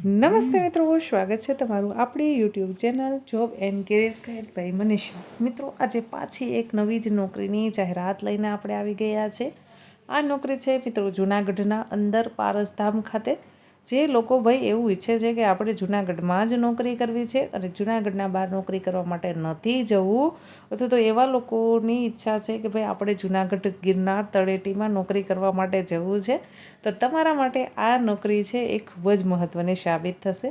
નમસ્તે મિત્રો, સ્વાગત છે તમારું આપણી YouTube channel job and career guide by Manisha. મિત્રો, આજે પાછી એક નવી જ નોકરીની જાહેરાત લઈને આપણે આવી ગયા છે. આ નોકરી છે મિત્રો જૂનાગઢના અંદર પારસધામ ખાતે. જે લોકો ભાઈ એવું ઈચ્છે છે કે આપણે જૂનાગઢમાં જ નોકરી કરવી છે અને જૂનાગઢના બહાર નોકરી કરવા માટે નથી જવું, અથવા તો એવા લોકોની ઈચ્છા છે કે ભાઈ આપણે જૂનાગઢ ગિરનાર તળેટીમાં નોકરી કરવા માટે જવું છે, તો તમારા માટે આ નોકરી છે એ ખૂબ જ મહત્ત્વની સાબિત થશે.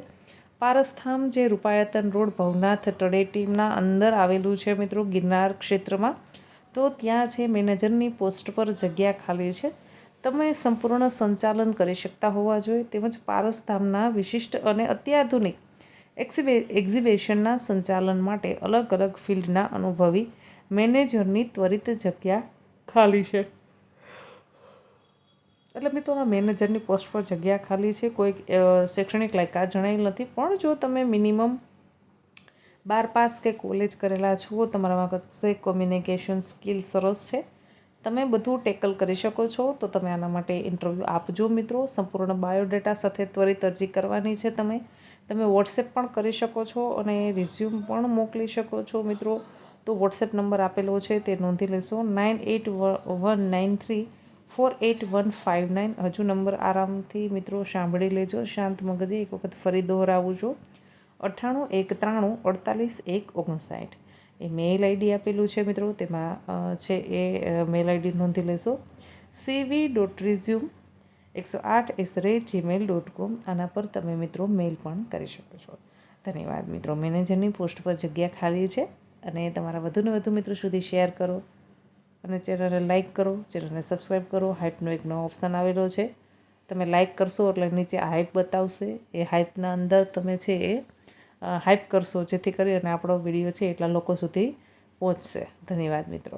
પારસધામ જે રૂપાયતન રોડ ભવનાથ તળેટીના અંદર આવેલું છે મિત્રો ગિરનાર ક્ષેત્રમાં, તો ત્યાં છે મેનેજરની પોસ્ટ પર જગ્યા ખાલી છે. તમે સંપૂર્ણ સંચાલન કરી શકતા હોવા જોઈએ, તેમજ પારસધામના વિશિષ્ટ અને અત્યાધુનિક એક્ઝિબિશનના સંચાલન માટે અલગ અલગ ફિલ્ડના અનુભવી મેનેજરની ત્વરિત જગ્યા ખાલી છે. એટલે મિત્રો આ મેનેજરની પોસ્ટ પર જગ્યા ખાલી છે. કોઈ શૈક્ષણિક લાયકાત જણાવેલ નથી, પણ જો તમે મિનિમમ 12 પાસ કે કોલેજ કરેલા છો, તમારા પાસે કોમ્યુનિકેશન સ્કિલ સરસ છે, તમે બધું ટેકલ કરી શકો છો, તો તમે આના માટે ઇન્ટરવ્યૂ આપજો મિત્રો. સંપૂર્ણ બાયોડેટા સાથે ત્વરિત અરજી કરવાની છે. તમે વોટ્સએપ પણ કરી શકો છો અને રિઝ્યુમ પણ મોકલી શકો છો મિત્રો. તો વોટ્સએપ નંબર આપેલો છે તે નોંધી લેશો, 9819348159. હજુ નંબર આરામથી મિત્રો સાંભળી લેજો, શાંત મગજે એક વખત ફરી દોહરાવું છું. 9813434159. એ મેઇલ આઈડી આપેલું છે મિત્રો, તેમાં છે એ મેઇલ આઈડી નોંધી લેશો, cv.resume108@gmail.com. આના પર તમે મિત્રો મેઇલ પણ કરી શકો છો. ધન્યવાદ મિત્રો. મેનેજરની પોસ્ટ પર જગ્યા ખાલી છે અને તમારા વધુને વધુ મિત્રો સુધી શેર કરો અને ચેનલને લાઇક કરો, ચેનલને સબસ્ક્રાઈબ કરો. હાઇપનો એક નવો ઓપ્શન આવેલો છે, તમે લાઇક કરશો એટલે નીચે હાઇપ બતાવશે. એ હાઇપના અંદર તમે છે એ હાઇપ કરશો, જેથી કરી અને આપણો વિડીયો છે એટલા લોકો સુધી પહોંચશે. ધન્યવાદ મિત્રો.